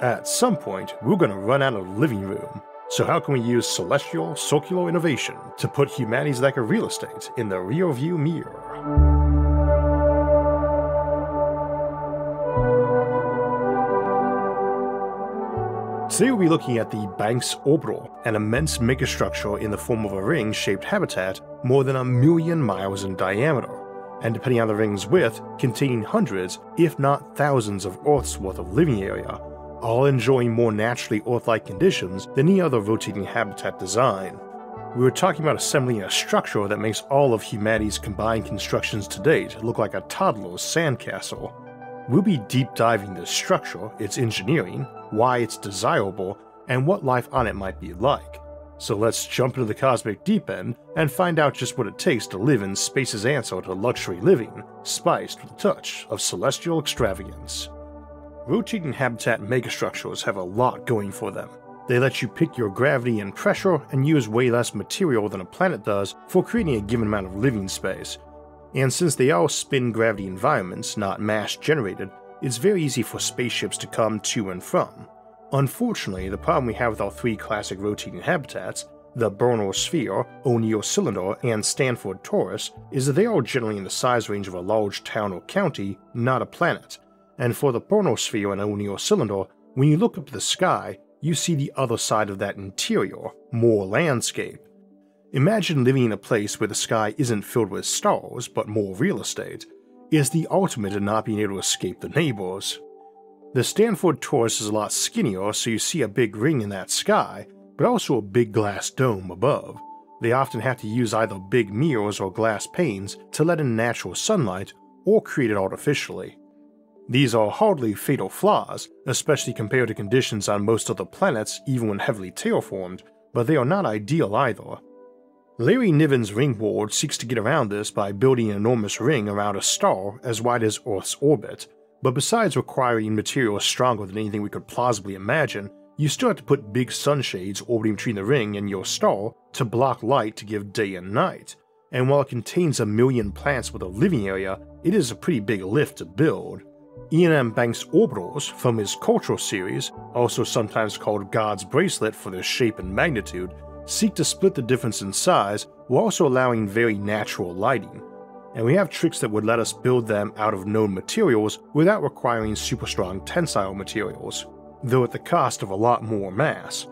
At some point, we're gonna run out of living room. So how can we use celestial circular innovation to put humanity's lack of real estate in the rearview mirror? Today we'll be looking at the Banks Orbital, an immense megastructure in the form of a ring-shaped habitat more than 1,000,000 miles in diameter, and depending on the ring's width, containing hundreds, if not thousands of Earth's worth of living area, all enjoying more naturally Earth-like conditions than any other rotating habitat design. We were talking about assembling a structure that makes all of humanity's combined constructions to date look like a toddler's sandcastle. We'll be deep diving this structure, its engineering, why it's desirable, and what life on it might be like. So let's jump into the cosmic deep end and find out just what it takes to live in space's answer to luxury living, spiced with a touch of celestial extravagance. Rotating habitat megastructures have a lot going for them. They let you pick your gravity and pressure and use way less material than a planet does for creating a given amount of living space. And since they are spin gravity environments, not mass generated, it's very easy for spaceships to come to and from. Unfortunately, the problem we have with our three classic rotating habitats, the Bernal Sphere, O'Neill Cylinder, and Stanford Torus, is that they are generally in the size range of a large town or county, not a planet. And for the Bernal Sphere and O'Neill Cylinder, when you look up to the sky, you see the other side of that interior, more landscape. Imagine living in a place where the sky isn't filled with stars, but more real estate. It's the ultimate in not being able to escape the neighbors. The Stanford Torus is a lot skinnier, so you see a big ring in that sky, but also a big glass dome above. They often have to use either big mirrors or glass panes to let in natural sunlight, or create it artificially. These are hardly fatal flaws, especially compared to conditions on most other planets even when heavily terraformed, but they are not ideal either. Larry Niven's ring world seeks to get around this by building an enormous ring around a star as wide as Earth's orbit, but besides requiring materials stronger than anything we could plausibly imagine, you still have to put big sunshades orbiting between the ring and your star to block light to give day and night, and while it contains 1,000,000 planets with a living area, it is a pretty big lift to build. Iain M. Banks orbitals from his Cultural series, also sometimes called God's Bracelet for their shape and magnitude, seek to split the difference in size while also allowing very natural lighting, and we have tricks that would let us build them out of known materials without requiring super strong tensile materials, though at the cost of a lot more mass.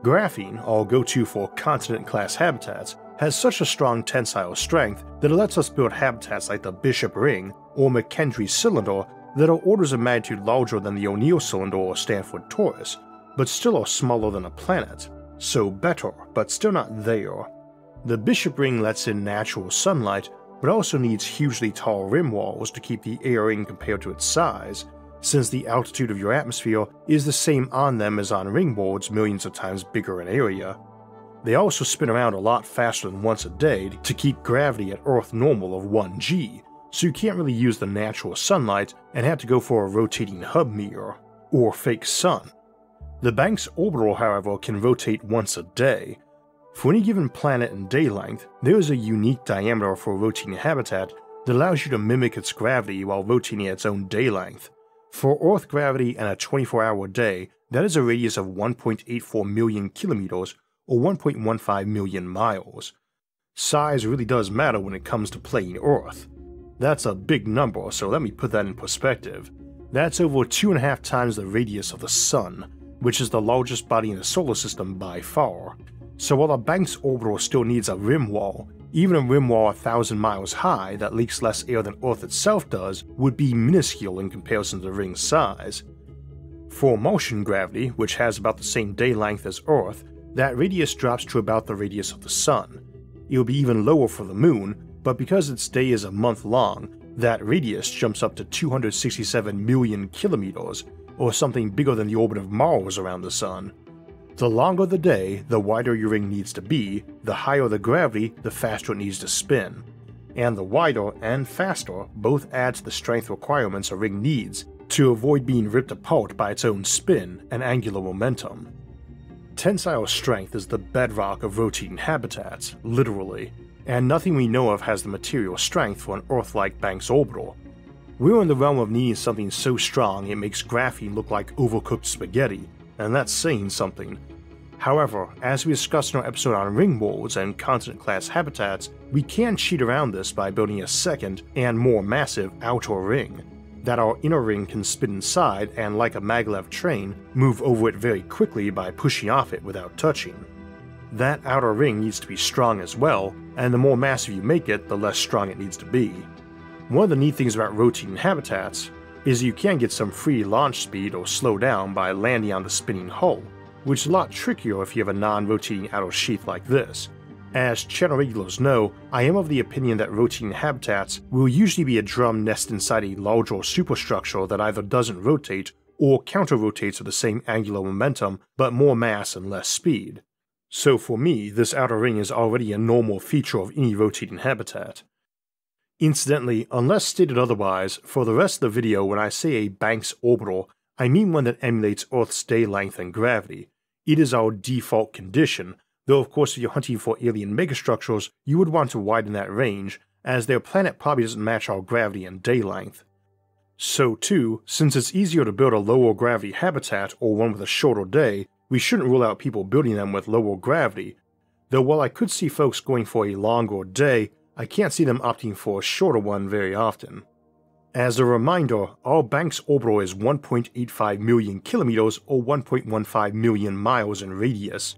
Graphene, our go-to for continent-class habitats, has such a strong tensile strength that it lets us build habitats like the Bishop Ring or McKendree Cylinder that are orders of magnitude larger than the O'Neill Cylinder or Stanford Torus, but still are smaller than a planet. So better, but still not there. The Bishop Ring lets in natural sunlight, but also needs hugely tall rim walls to keep the air in compared to its size, since the altitude of your atmosphere is the same on them as on ring boards millions of times bigger in area. They also spin around a lot faster than once a day to keep gravity at Earth normal of 1G, so you can't really use the natural sunlight and have to go for a rotating hub mirror, or fake sun. The Banks orbital, however, can rotate once a day. For any given planet and day length, there is a unique diameter for a rotating habitat that allows you to mimic its gravity while rotating at its own day length. For Earth gravity and a 24-hour day, that is a radius of 1.84 million kilometers or 1.15 million miles. Size really does matter when it comes to playing Earth. That's a big number, so let me put that in perspective. That's over 2.5 times the radius of the Sun, which is the largest body in the solar system by far. So while a Banks orbital still needs a rim wall, even a rim wall 1,000 miles high that leaks less air than Earth itself does would be minuscule in comparison to the ring's size. For Martian gravity, which has about the same day length as Earth, that radius drops to about the radius of the Sun. It will be even lower for the Moon, but because its day is a month long, that radius jumps up to 267 million kilometers, or something bigger than the orbit of Mars around the Sun. The longer the day, the wider your ring needs to be, the higher the gravity, the faster it needs to spin. And the wider and faster both add to the strength requirements a ring needs to avoid being ripped apart by its own spin and angular momentum. Tensile strength is the bedrock of rotating habitats, literally, and nothing we know of has the material strength for an Earth-like Banks orbital. We're in the realm of needing something so strong it makes graphene look like overcooked spaghetti, and that's saying something. However, as we discussed in our episode on ring worlds and continent class habitats, we can cheat around this by building a second and more massive outer ring, that our inner ring can spin inside and, like a maglev train, move over it very quickly by pushing off it without touching. That outer ring needs to be strong as well, and the more massive you make it, the less strong it needs to be. One of the neat things about rotating habitats is you can get some free launch speed or slow down by landing on the spinning hull, which is a lot trickier if you have a non-rotating outer sheath like this. As channel regulars know, I am of the opinion that rotating habitats will usually be a drum nested inside a larger superstructure that either doesn't rotate or counter-rotates with the same angular momentum but more mass and less speed. So for me, this outer ring is already a normal feature of any rotating habitat. Incidentally, unless stated otherwise, for the rest of the video when I say a Banks orbital, I mean one that emulates Earth's day length and gravity. It is our default condition, though of course if you're hunting for alien megastructures, you would want to widen that range, as their planet probably doesn't match our gravity and day length. So too, since it's easier to build a lower gravity habitat or one with a shorter day, we shouldn't rule out people building them with lower gravity, though while I could see folks going for a longer day, I can't see them opting for a shorter one very often. As a reminder, our Banks orbital is 1.85 million kilometers or 1.15 million miles in radius.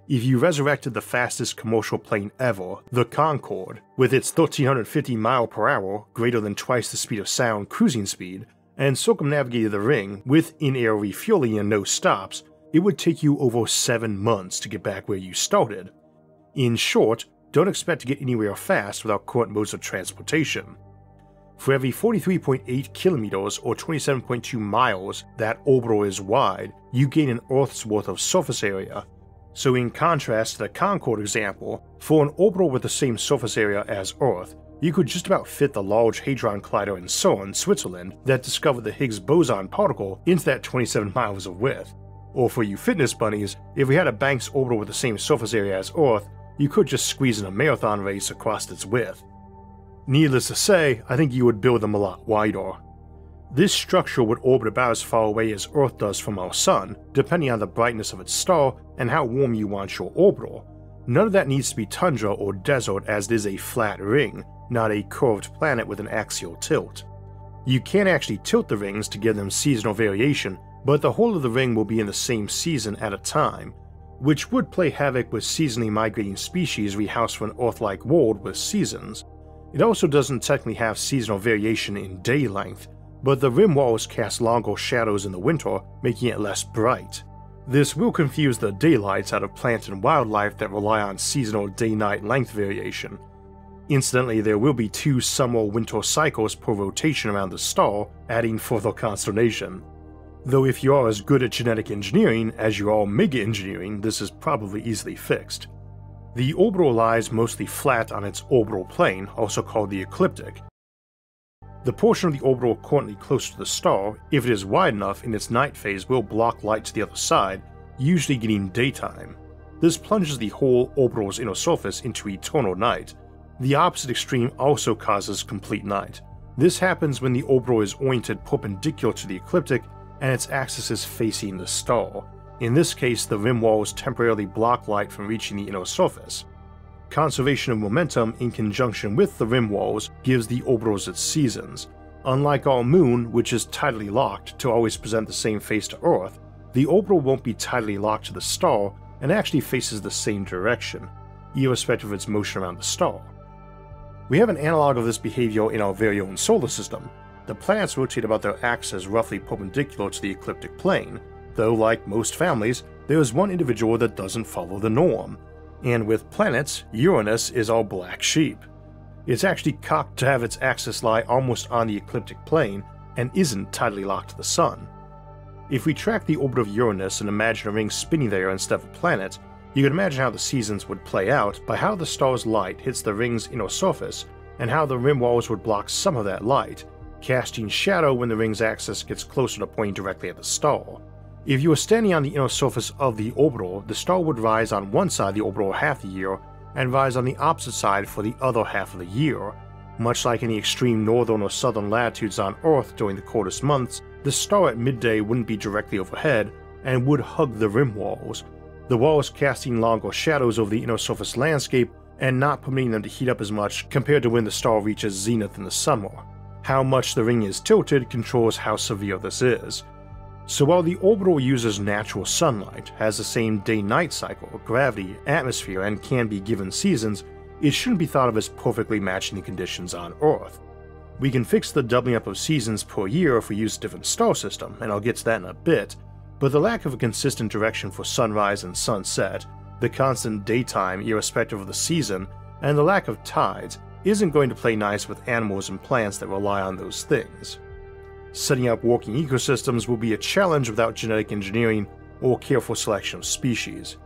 If you resurrected the fastest commercial plane ever, the Concorde, with its 1350 mph, greater than twice the speed of sound cruising speed, and circumnavigated the ring with in-air refueling and no stops, it would take you over 7 months to get back where you started. In short, don't expect to get anywhere fast without current modes of transportation. For every 43.8 kilometers or 27.2 miles that orbital is wide, you gain an Earth's worth of surface area. So in contrast to the Concorde example, for an orbital with the same surface area as Earth, you could just about fit the Large Hadron Collider in CERN, Switzerland, that discovered the Higgs boson particle into that 27 miles of width. Or for you fitness bunnies, if we had a Banks orbital with the same surface area as Earth, you could just squeeze in a marathon race across its width. Needless to say, I think you would build them a lot wider. This structure would orbit about as far away as Earth does from our Sun, depending on the brightness of its star and how warm you want your orbital. None of that needs to be tundra or desert, as it is a flat ring, not a curved planet with an axial tilt. You can actually tilt the rings to give them seasonal variation, but the whole of the ring will be in the same season at a time, which would play havoc with seasonally migrating species we house for an Earth-like world with seasons. It also doesn't technically have seasonal variation in day length, but the rim walls cast longer shadows in the winter, making it less bright. This will confuse the daylights out of plant and wildlife that rely on seasonal day-night length variation. Incidentally, there will be 2 summer-winter cycles per rotation around the star, adding further consternation. Though if you are as good at genetic engineering as you are mega engineering, this is probably easily fixed. The orbital lies mostly flat on its orbital plane, also called the ecliptic. The portion of the orbital currently close to the star, if it is wide enough in its night phase, will block light to the other side, usually getting daytime. This plunges the whole orbital's inner surface into eternal night. The opposite extreme also causes complete night. This happens when the orbital is oriented perpendicular to the ecliptic and its axis is facing the star. In this case, the rim walls temporarily block light from reaching the inner surface. Conservation of momentum in conjunction with the rim walls gives the orbitals its seasons. Unlike our moon, which is tidally locked to always present the same face to Earth, the orbital won't be tidally locked to the star and actually faces the same direction, irrespective of its motion around the star. We have an analog of this behavior in our very own solar system. The planets rotate about their axes roughly perpendicular to the ecliptic plane, though like most families, there is one individual that doesn't follow the norm. And with planets, Uranus is our black sheep. It's actually cocked to have its axis lie almost on the ecliptic plane and isn't tidally locked to the Sun. If we track the orbit of Uranus and imagine a ring spinning there instead of a planet, you can imagine how the seasons would play out by how the star's light hits the ring's inner surface and how the rim walls would block some of that light, casting shadow when the ring's axis gets closer to pointing directly at the star. If you were standing on the inner surface of the orbital, the star would rise on one side of the orbital half the year and rise on the opposite side for the other half of the year, Much like any extreme northern or southern latitudes on Earth during the coldest months, the star at midday wouldn't be directly overhead and would hug the rim walls, the walls casting longer shadows over the inner surface landscape and not permitting them to heat up as much compared to when the star reaches zenith in the summer. How much the ring is tilted controls how severe this is. So while the orbital uses natural sunlight, has the same day-night cycle, gravity, atmosphere, and can be given seasons, it shouldn't be thought of as perfectly matching the conditions on Earth. We can fix the doubling up of seasons per year if we use a different star system, and I'll get to that in a bit, but the lack of a consistent direction for sunrise and sunset, the constant daytime irrespective of the season, and the lack of tides isn't going to play nice with animals and plants that rely on those things. Setting up working ecosystems will be a challenge without genetic engineering or careful selection of species.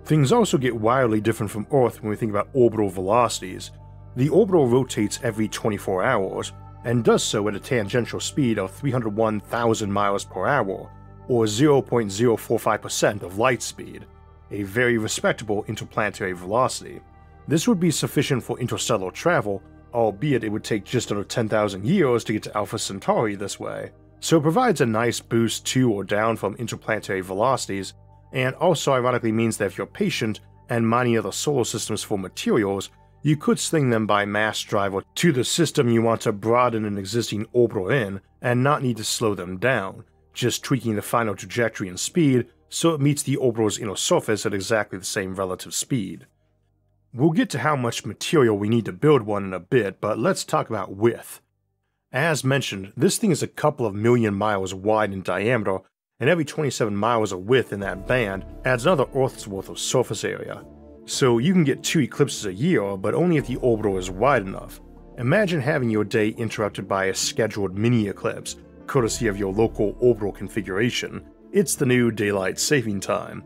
Things also get wildly different from Earth when we think about orbital velocities. The orbital rotates every 24 hours, and does so at a tangential speed of 301,000 miles per hour, or 0.045% of light speed, a very respectable interplanetary velocity. This would be sufficient for interstellar travel, albeit it would take just under 10,000 years to get to Alpha Centauri this way, so it provides a nice boost to or down from interplanetary velocities, and also ironically means that if you're patient and mining other solar systems for materials, you could sling them by mass driver to the system you want to broaden an existing orbital in and not need to slow them down, just tweaking the final trajectory and speed so it meets the orbital's inner surface at exactly the same relative speed. We'll get to how much material we need to build one in a bit, but let's talk about width. As mentioned, this thing is a couple of million miles wide in diameter, and every 27 miles of width in that band adds another Earth's worth of surface area. So you can get 2 eclipses a year, but only if the orbital is wide enough. Imagine having your day interrupted by a scheduled mini eclipse, courtesy of your local orbital configuration. It's the new daylight saving time.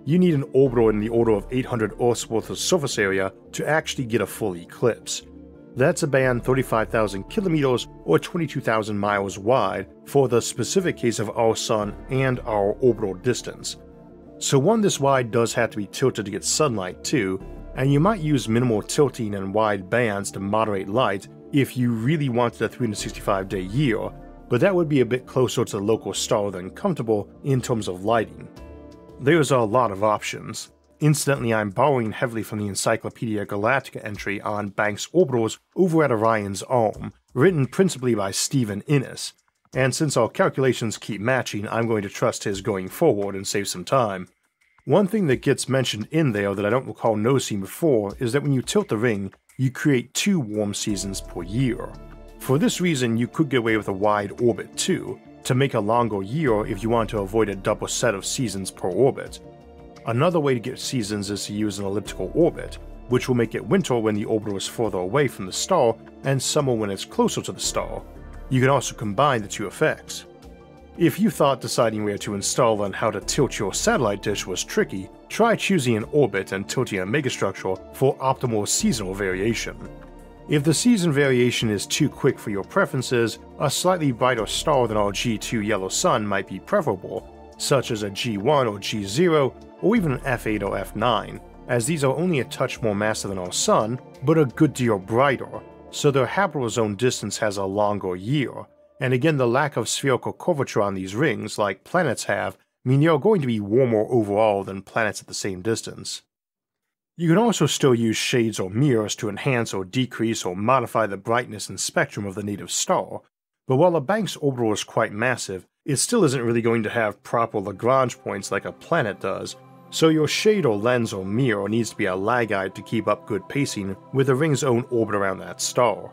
You need an orbital in the order of 800 Earths worth of surface area to actually get a full eclipse. That's a band 35,000 kilometers or 22,000 miles wide for the specific case of our Sun and our orbital distance. So one this wide does have to be tilted to get sunlight too, and you might use minimal tilting and wide bands to moderate light if you really wanted a 365-day year, but that would be a bit closer to the local star than comfortable in terms of lighting. There's a lot of options. Incidentally, I'm borrowing heavily from the Encyclopedia Galactica entry on Banks orbitals over at Orion's Arm, written principally by Stephen Innes, and since our calculations keep matching, I'm going to trust his going forward and save some time. One thing that gets mentioned in there that I don't recall noticing before is that when you tilt the ring, you create 2 warm seasons per year. For this reason, you could get away with a wide orbit too, to make a longer year if you want to avoid a double set of seasons per orbit. Another way to get seasons is to use an elliptical orbit, which will make it winter when the orbital is further away from the star and summer when it's closer to the star. You can also combine the 2 effects. If you thought deciding where to install and how to tilt your satellite dish was tricky, try choosing an orbit and tilting a megastructure for optimal seasonal variation. If the season variation is too quick for your preferences, a slightly brighter star than our G2 yellow sun might be preferable, such as a G1 or G0, or even an F8 or F9, as these are only a touch more massive than our sun, but a good deal brighter, so their habitable zone distance has a longer year, and again the lack of spherical curvature on these rings, like planets have, mean they are going to be warmer overall than planets at the same distance. You can also still use shades or mirrors to enhance or decrease or modify the brightness and spectrum of the native star, but while a Banks orbital is quite massive, it still isn't really going to have proper Lagrange points like a planet does, so your shade or lens or mirror needs to be a Lagite to keep up good pacing with the ring's own orbit around that star.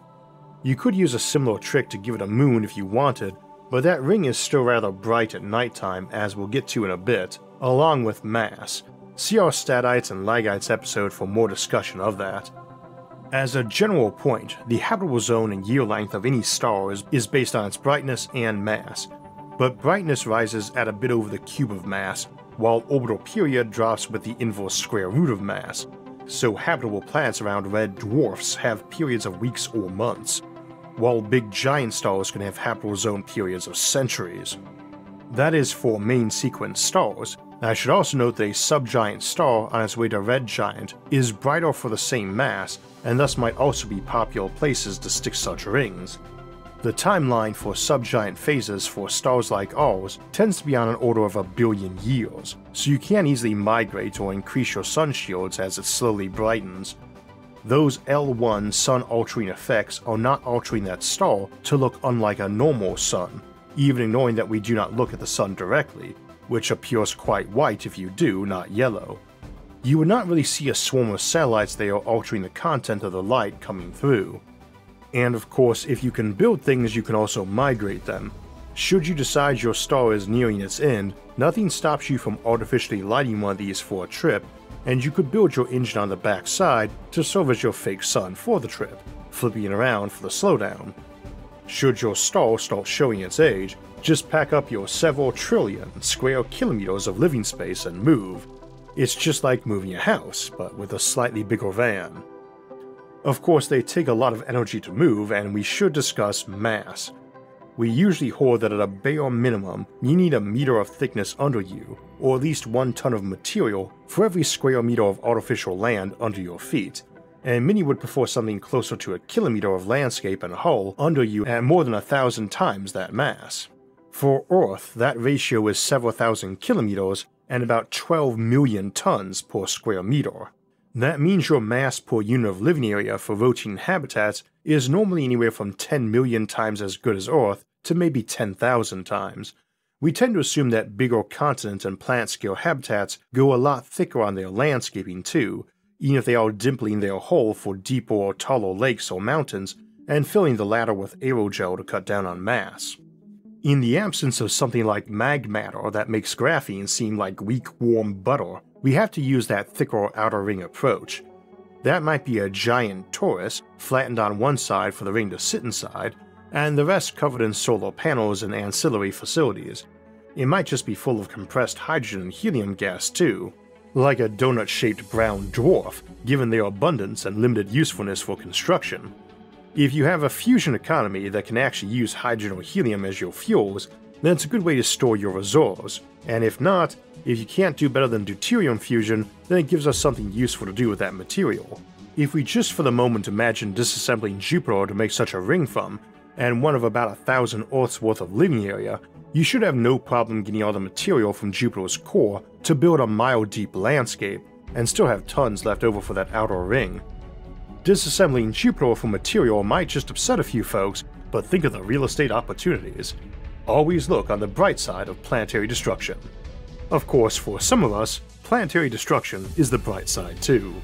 You could use a similar trick to give it a moon if you wanted, but that ring is still rather bright at nighttime, as we'll get to in a bit, along with mass. See our Statites and Lagites episode for more discussion of that. As a general point, the habitable zone and year length of any star is based on its brightness and mass, but brightness rises at a bit over the cube of mass, while orbital period drops with the inverse square root of mass, so habitable planets around red dwarfs have periods of weeks or months, while big giant stars can have habitable zone periods of centuries. That is for main sequence stars. I should also note that a subgiant star on its way to red giant is brighter for the same mass, and thus might also be popular places to stick such rings. The timeline for subgiant phases for stars like ours tends to be on an order of 1 billion years, so you can easily migrate or increase your sun shields as it slowly brightens. Those L1 sun altering effects are not altering that star to look unlike a normal sun, even ignoring that we do not look at the sun directly, which appears quite white if you do, not yellow. You would not really see a swarm of satellites there altering the content of the light coming through. And of course, if you can build things, you can also migrate them. Should you decide your star is nearing its end, nothing stops you from artificially lighting one of these for a trip, and you could build your engine on the back side to serve as your fake sun for the trip, flipping it around for the slowdown. Should your star start showing its age, just pack up your several trillion square kilometers of living space and move. It's just like moving a house, but with a slightly bigger van. Of course, they take a lot of energy to move, and we should discuss mass. We usually hold that at a bare minimum, you need 1 meter of thickness under you, or at least 1 ton of material for every square meter of artificial land under your feet, and many would prefer something closer to 1 kilometer of landscape and hull under you at more than 1,000 times that mass. For Earth, that ratio is several thousand kilometers and about 12 million tons per square meter. That means your mass per unit of living area for roaching habitats is normally anywhere from 10 million times as good as Earth to maybe 10,000 times. We tend to assume that bigger continent and plant-scale habitats go a lot thicker on their landscaping too, even if they are dimpling their hull for deeper or taller lakes or mountains and filling the latter with aerogel to cut down on mass. In the absence of something like mag matter that makes graphene seem like weak, warm butter, we have to use that thicker outer ring approach. That might be a giant torus, flattened on one side for the ring to sit inside, and the rest covered in solar panels and ancillary facilities. It might just be full of compressed hydrogen and helium gas too, like a donut-shaped brown dwarf, given their abundance and limited usefulness for construction. If you have a fusion economy that can actually use hydrogen or helium as your fuels, then it's a good way to store your reserves, and if not, if you can't do better than deuterium fusion, then it gives us something useful to do with that material. If we just for the moment imagine disassembling Jupiter to make such a ring from, and one of about 1,000 Earth's worth of living area, you should have no problem getting all the material from Jupiter's core to build a mile-deep landscape, and still have tons left over for that outer ring. Disassembling Jupiter from material might just upset a few folks, but think of the real estate opportunities. Always look on the bright side of planetary destruction. Of course, for some of us, planetary destruction is the bright side too.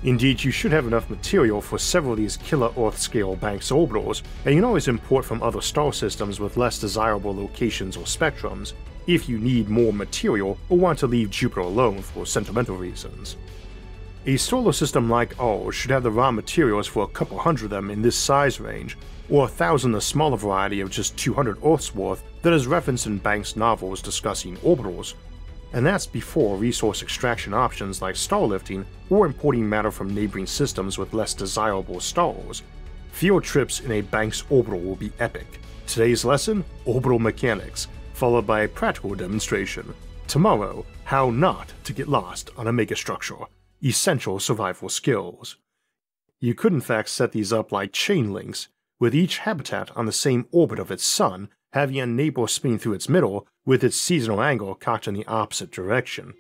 Indeed, you should have enough material for several of these killer Earth-scale Banks orbitals, and you can always import from other star systems with less desirable locations or spectrums, if you need more material or want to leave Jupiter alone for sentimental reasons. A solar system like ours should have the raw materials for a couple hundred of them in this size range, or 1,000 the smaller variety of just 200 Earth's worth that is referenced in Banks' novels discussing orbitals, and that's before resource extraction options like star lifting or importing matter from neighboring systems with less desirable stars. Field trips in a Banks orbital will be epic. Today's lesson, orbital mechanics, followed by a practical demonstration. Tomorrow, how not to get lost on a megastructure. Essential survival skills. You could in fact set these up like chain links, with each habitat on the same orbit of its sun, having a neighbor spinning through its middle with its seasonal angle cocked in the opposite direction.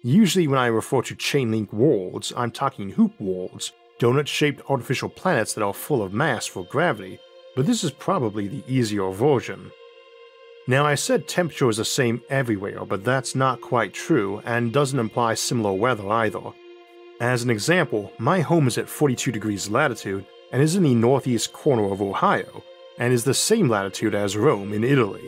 Usually when I refer to chain link worlds, I'm talking hoop worlds, donut-shaped artificial planets that are full of mass for gravity, but this is probably the easier version. Now I said temperature is the same everywhere, but that's not quite true and doesn't imply similar weather either. As an example, my home is at 42 degrees latitude and is in the northeast corner of Ohio, and is the same latitude as Rome in Italy.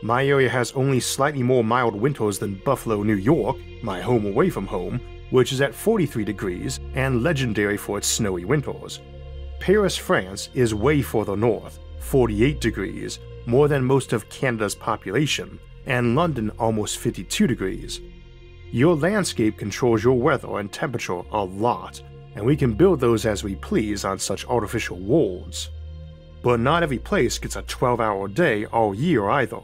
My area has only slightly more mild winters than Buffalo, New York, my home away from home, which is at 43 degrees and legendary for its snowy winters. Paris, France is way further north, 48 degrees, more than most of Canada's population, and London almost 52 degrees. Your landscape controls your weather and temperature a lot, and we can build those as we please on such artificial worlds. But not every place gets a 12-hour day all year either.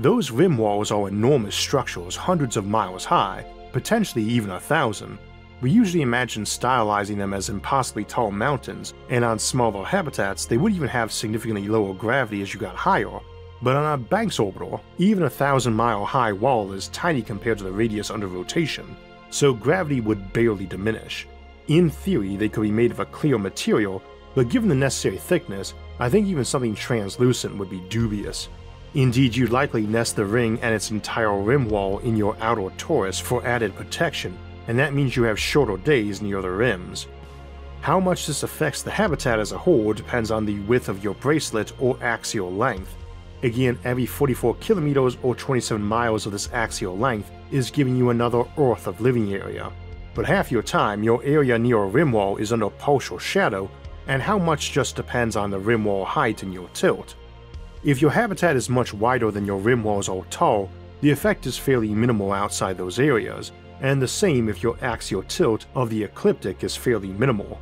Those rim walls are enormous structures hundreds of miles high, potentially even 1,000. We usually imagine stylizing them as impossibly tall mountains, and on smaller habitats they would even have significantly lower gravity as you got higher. But on a Banks orbital, even a 1,000-mile high wall is tiny compared to the radius under rotation, so gravity would barely diminish. In theory, they could be made of a clear material, but given the necessary thickness, I think even something translucent would be dubious. Indeed, you'd likely nest the ring and its entire rim wall in your outer torus for added protection, and that means you have shorter days near the rims. How much this affects the habitat as a whole depends on the width of your bracelet or axial length. Again, every 44 kilometers or 27 miles of this axial length is giving you another Earth of living area. But half your time, your area near a rim wall is under partial shadow, and how much just depends on the rim wall height and your tilt. If your habitat is much wider than your rim walls are tall, the effect is fairly minimal outside those areas, and the same if your axial tilt of the ecliptic is fairly minimal.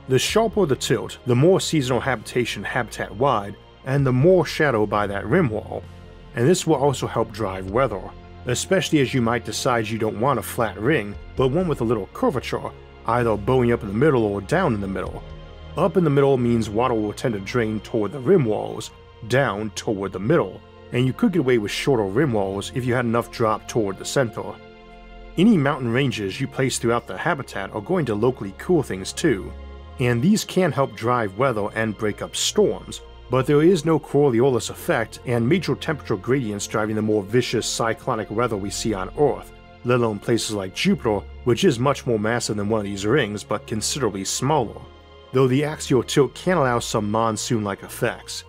The sharper the tilt, the more seasonal habitation habitat-wide, and the more shadow by that rim wall, and this will also help drive weather, especially as you might decide you don't want a flat ring, but one with a little curvature, either bowing up in the middle or down in the middle. Up in the middle means water will tend to drain toward the rim walls, down toward the middle, and you could get away with shorter rim walls if you had enough drop toward the center. Any mountain ranges you place throughout the habitat are going to locally cool things too, and these can help drive weather and break up storms, but there is no Coriolis effect and major temperature gradients driving the more vicious cyclonic weather we see on Earth, let alone places like Jupiter, which is much more massive than one of these rings but considerably smaller, though the axial tilt can allow some monsoon-like effects.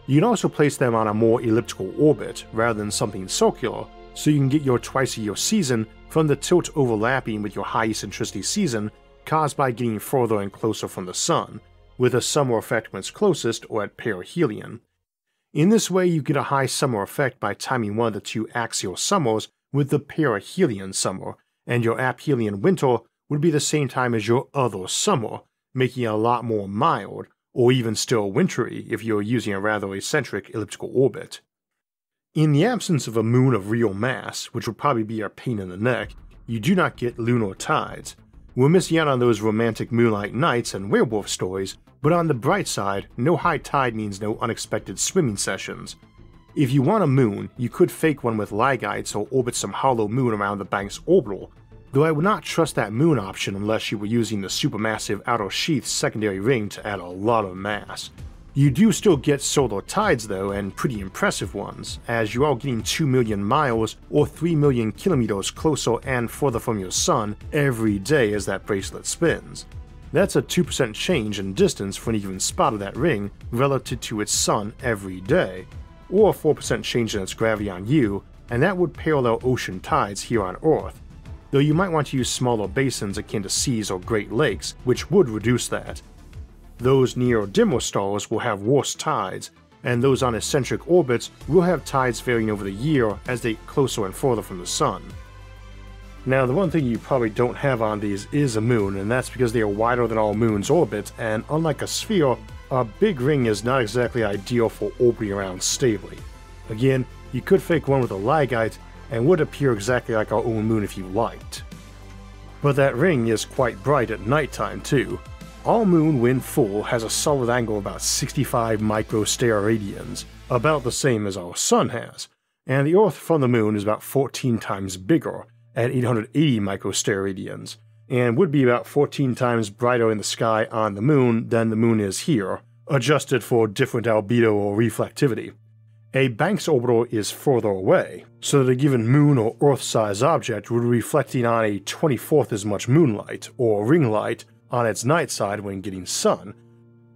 You can also place them on a more elliptical orbit rather than something circular, so you can get your twice-a-year season from the tilt overlapping with your high eccentricity season caused by getting further and closer from the Sun, with a summer effect when it's closest or at perihelion. In this way, you get a high summer effect by timing one of the two axial summers with the perihelion summer, and your aphelion winter would be the same time as your other summer, making it a lot more mild, or even still wintry if you're using a rather eccentric elliptical orbit. In the absence of a moon of real mass, which would probably be a pain in the neck, you do not get lunar tides. We're missing out on those romantic moonlight nights and werewolf stories, but on the bright side, no high tide means no unexpected swimming sessions. If you want a moon, you could fake one with Ligites or orbit some hollow moon around the Banks orbital, though I would not trust that moon option unless you were using the supermassive outer sheath secondary ring to add a lot of mass. You do still get solar tides though, and pretty impressive ones, as you are getting 2 million miles or 3 million kilometers closer and further from your Sun every day as that bracelet spins. That's a 2% change in distance for any given spot of that ring relative to its Sun every day, or a 4% change in its gravity on you, and that would parallel ocean tides here on Earth, though you might want to use smaller basins akin to seas or Great Lakes, which would reduce that. Those near dimmer stars will have worse tides, and those on eccentric orbits will have tides varying over the year as they get closer and further from the Sun. Now, the one thing you probably don't have on these is a moon, and that's because they are wider than all moons' orbit, and unlike a sphere, a big ring is not exactly ideal for orbiting around stably. Again, you could fake one with a Ligite, and would appear exactly like our own moon if you liked. But that ring is quite bright at nighttime too. Our moon, when full, has a solid angle of about 65 microsteradians, about the same as our Sun has, and the Earth from the moon is about 14 times bigger, at 880 microsteradians, and would be about 14 times brighter in the sky on the moon than the moon is here, adjusted for different albedo or reflectivity. A Banks orbital is further away, so that a given moon or Earth-sized object would be reflecting on a 24th as much moonlight, or ring light, on its night side when getting Sun,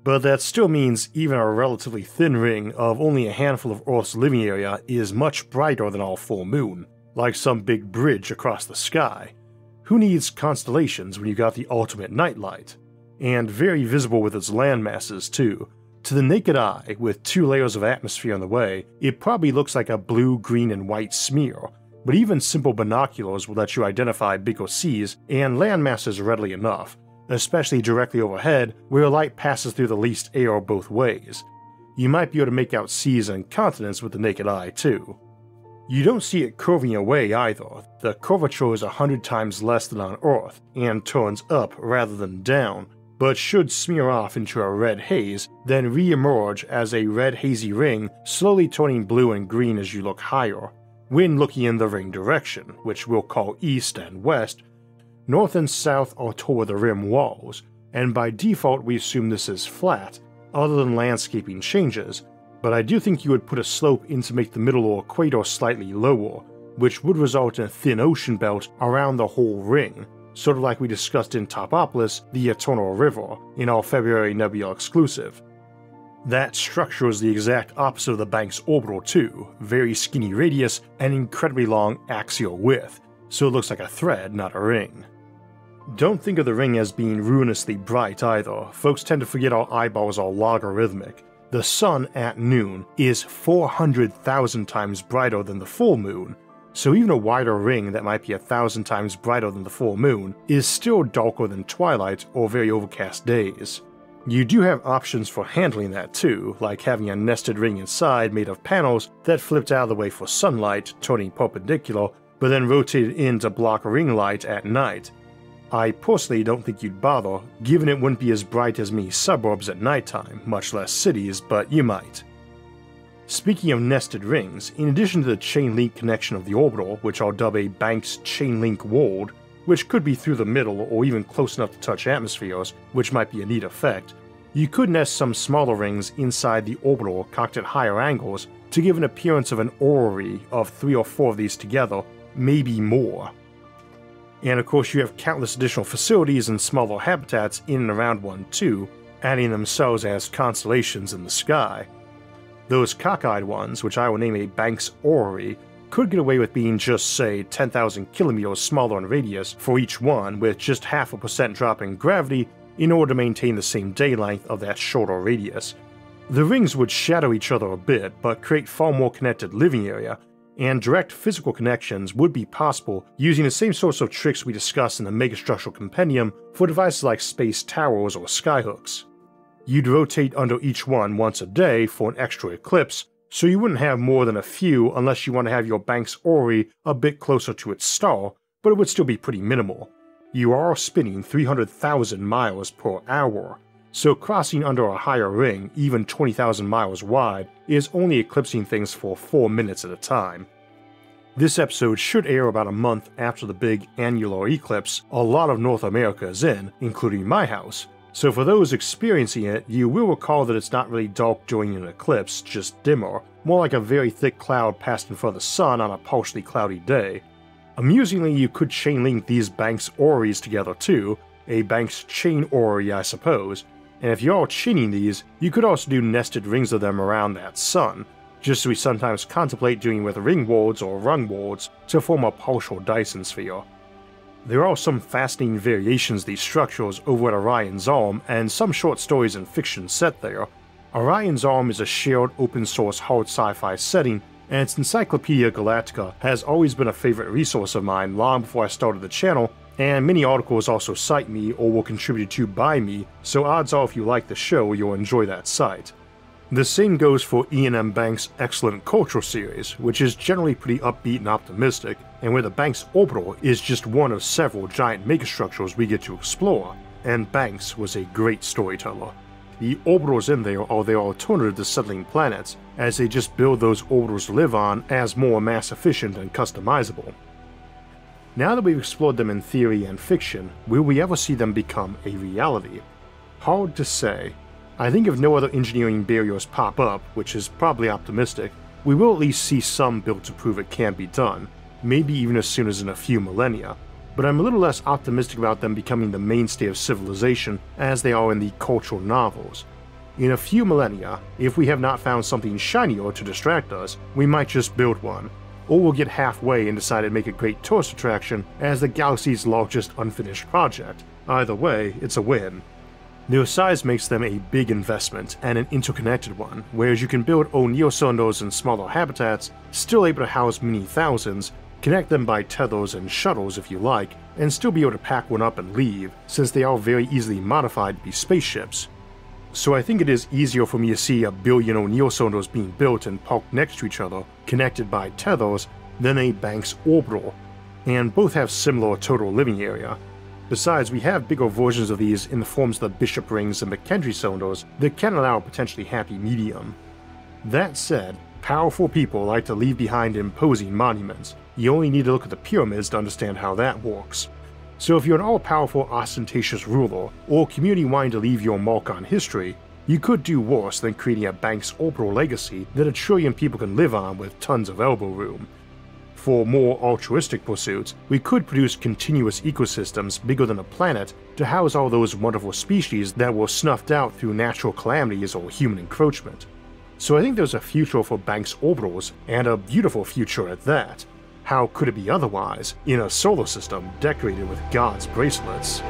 but that still means even a relatively thin ring of only a handful of Earth's living area is much brighter than our full moon, like some big bridge across the sky. Who needs constellations when you got the ultimate nightlight? And very visible with its land masses too. To the naked eye, with 2 layers of atmosphere on the way, it probably looks like a blue, green, and white smear, but even simple binoculars will let you identify bigger seas and land masses readily enough, especially directly overhead where light passes through the least air both ways. you might be able to make out seas and continents with the naked eye too. You don't see it curving away either. The curvature is 100 times less than on Earth, and turns up rather than down, but should smear off into a red haze, then re-emerge as a red hazy ring, slowly turning blue and green as you look higher, when looking in the ring direction, which we'll call east and west. North and south are toward the rim walls, and by default we assume this is flat, other than landscaping changes, but I do think you would put a slope in to make the middle or equator slightly lower, which would result in a thin ocean belt around the whole ring, sort of like we discussed in Topopolis, the Eternal River, in our February Nebula exclusive. That structure is the exact opposite of the Banks orbital too, very skinny radius and incredibly long axial width, so it looks like a thread, not a ring. Don't think of the ring as being ruinously bright either. Folks tend to forget our eyeballs are logarithmic. The sun at noon is 400,000 times brighter than the full moon, so even a wider ring that might be 1,000 times brighter than the full moon is still darker than twilight or very overcast days. You do have options for handling that too, like having a nested ring inside made of panels that flipped out of the way for sunlight, turning perpendicular, but then rotated in to block ring light at night. I personally don't think you'd bother, given it wouldn't be as bright as many suburbs at nighttime, much less cities, but you might. Speaking of nested rings, in addition to the chain link connection of the orbital, which I'll dub a Banks chain link world, which could be through the middle or even close enough to touch atmospheres, which might be a neat effect, you could nest some smaller rings inside the orbital cocked at higher angles to give an appearance of an orrery of 3 or 4 of these together, maybe more. And of course you have countless additional facilities and smaller habitats in and around one too, adding themselves as constellations in the sky. Those cockeyed ones, which I will name a Banks orrery, could get away with being just, say, 10,000 kilometers smaller in radius for each one, with just 0.5% drop in gravity in order to maintain the same day length of that shorter radius. The rings would shadow each other a bit, but create far more connected living area, and direct physical connections would be possible using the same sorts of tricks we discussed in the Megastructural Compendium for devices like space towers or skyhooks. You'd rotate under each one once a day for an extra eclipse, so you wouldn't have more than a few unless you want to have your Banks orrery a bit closer to its star, but it would still be pretty minimal. You are spinning 300,000 miles per hour, so crossing under a higher ring, even 20,000 miles wide, is only eclipsing things for 4 minutes at a time. This episode should air about a month after the big annular eclipse a lot of North America is in, including my house, so for those experiencing it, you will recall that it's not really dark during an eclipse, just dimmer, more like a very thick cloud passed in front of the sun on a partially cloudy day. Amusingly, you could chain link these Banks orreries together too, a Banks chain orrery I suppose, and if you're chaining these, you could also do nested rings of them around that sun, just as we sometimes contemplate doing with ring worlds or rung worlds to form a partial Dyson sphere. There are some fascinating variations of these structures over at Orion's Arm and some short stories and fiction set there. Orion's Arm is a shared open-source hard sci-fi setting, and its Encyclopedia Galactica has always been a favorite resource of mine long before I started the channel, and many articles also cite me or were contributed to by me, so odds are if you like the show you'll enjoy that site. The same goes for Iain M. Banks' Excellent Culture series, which is generally pretty upbeat and optimistic, and where the Banks orbital is just one of several giant megastructures we get to explore, and Banks was a great storyteller. The orbitals in there are their alternative to settling planets, as they just build those orbitals to live on as more mass efficient and customizable. Now that we've explored them in theory and fiction, will we ever see them become a reality? Hard to say. I think if no other engineering barriers pop up, which is probably optimistic, we will at least see some built to prove it can be done, maybe even as soon as in a few millennia, but I'm a little less optimistic about them becoming the mainstay of civilization as they are in the cultural novels. In a few millennia, if we have not found something shinier to distract us, we might just build one, or we'll get halfway and decide to make a great tourist attraction as the galaxy's largest unfinished project. Either way, it's a win. Their size makes them a big investment and an interconnected one, whereas you can build O'Neill cylinders in smaller habitats, still able to house many thousands, connect them by tethers and shuttles if you like, and still be able to pack one up and leave, since they are very easily modified to be spaceships. So I think it is easier for me to see a billion O'Neill cylinders being built and parked next to each other, connected by tethers, than a Banks orbital, and both have similar total living area. Besides, we have bigger versions of these in the forms of the Bishop rings and McKendree cylinders that can allow a potentially happy medium. That said, powerful people like to leave behind imposing monuments. You only need to look at the pyramids to understand how that works. So if you're an all-powerful, ostentatious ruler, or community wanting to leave your mark on history, you could do worse than creating a Banks orbital legacy that a trillion people can live on with tons of elbow room. For more altruistic pursuits, we could produce continuous ecosystems bigger than a planet to house all those wonderful species that were snuffed out through natural calamities or human encroachment. So I think there's a future for Banks orbitals, and a beautiful future at that. How could it be otherwise in a solar system decorated with God's bracelets?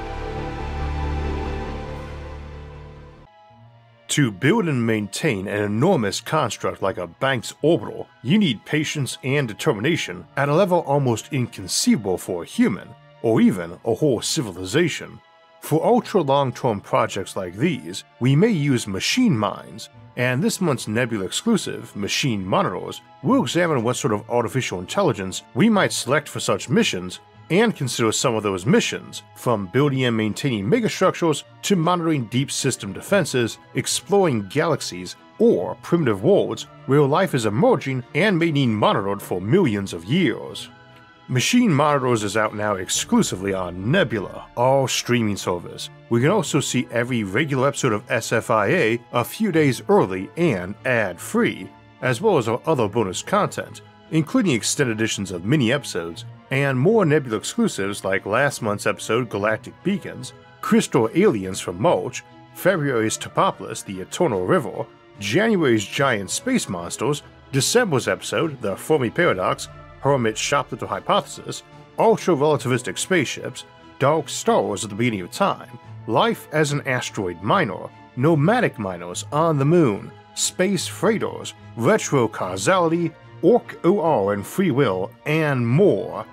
To build and maintain an enormous construct like a Banks orbital, you need patience and determination at a level almost inconceivable for a human, or even a whole civilization. For ultra-long-term projects like these, we may use machine minds, and this month's Nebula exclusive, Machine Monitors, will examine what sort of artificial intelligence we might select for such missions, and consider some of those missions, from building and maintaining megastructures to monitoring deep system defenses, exploring galaxies, or primitive worlds where life is emerging and may need monitored for millions of years. Machine Monitors is out now exclusively on Nebula, our streaming service. We can also see every regular episode of SFIA a few days early and ad-free, as well as our other bonus content, including extended editions of mini-episodes, and more Nebula exclusives like last month's episode Galactic Beacons, Crystal Aliens from March, February's Topopolis, the Eternal River, January's Giant Space Monsters, December's episode The Fermi Paradox, Hermit Shoplifter Hypothesis, Ultra-Relativistic Spaceships, Dark Stars at the Beginning of Time, Life as an Asteroid Miner, Nomadic Miners on the Moon, Space Freighters, Retro Causality, Orc OR and Free Will, and more.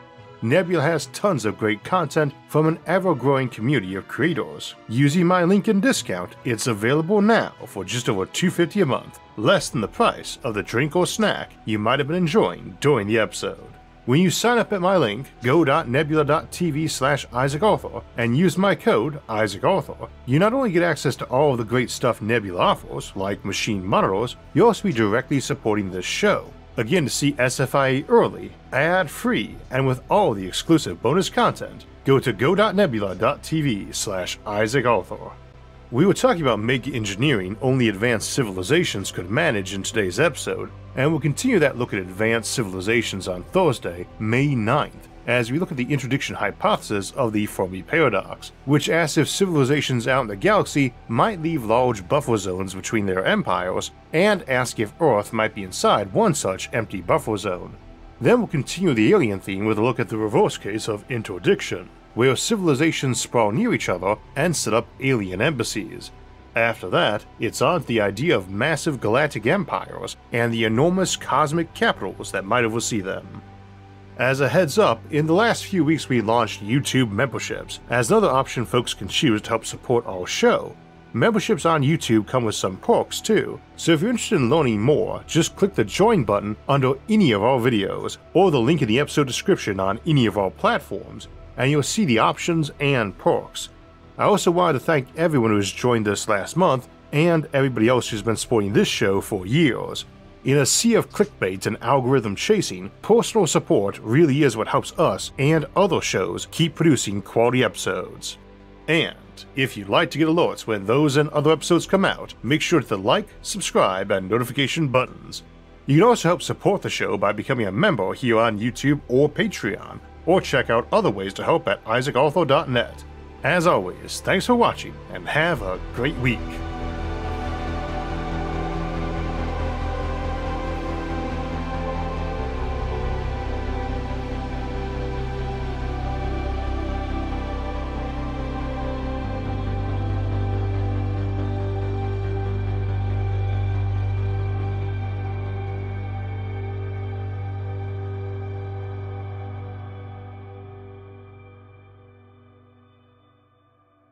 Nebula has tons of great content from an ever-growing community of creators. Using my link and discount, it's available now for just over $2.50 a month, less than the price of the drink or snack you might have been enjoying during the episode. When you sign up at my link, go.nebula.tv/IsaacArthur, and use my code, IsaacArthur, you not only get access to all of the great stuff Nebula offers, like Machine Monitors, you'll also be directly supporting this show. Again, to see SFIA early, ad-free, and with all the exclusive bonus content, go to go.nebula.tv/IsaacArthur. We were talking about mega engineering only advanced civilizations could manage in today's episode, and we'll continue that look at advanced civilizations on Thursday, May 9th, as we look at the introduction hypothesis of the Fermi Paradox, which asks if civilizations out in the galaxy might leave large buffer zones between their empires, and ask if Earth might be inside one such empty buffer zone. Then we'll continue the alien theme with a look at the reverse case of interdiction, where civilizations sprawl near each other and set up alien embassies. After that, it's on to the idea of massive galactic empires and the enormous cosmic capitals that might oversee them. As a heads up, in the last few weeks we launched YouTube memberships, as another option folks can choose to help support our show. Memberships on YouTube come with some perks too, so if you're interested in learning more, just click the join button under any of our videos, or the link in the episode description on any of our platforms, and you'll see the options and perks. I also wanted to thank everyone who has joined us last month, and everybody else who's been supporting this show for years. In a sea of clickbait and algorithm chasing, personal support really is what helps us and other shows keep producing quality episodes. And if you'd like to get alerts when those and other episodes come out, make sure to hit the like, subscribe, and notification buttons. You can also help support the show by becoming a member here on YouTube or Patreon, or check out other ways to help at isaacarthur.net. As always, thanks for watching, and have a great week.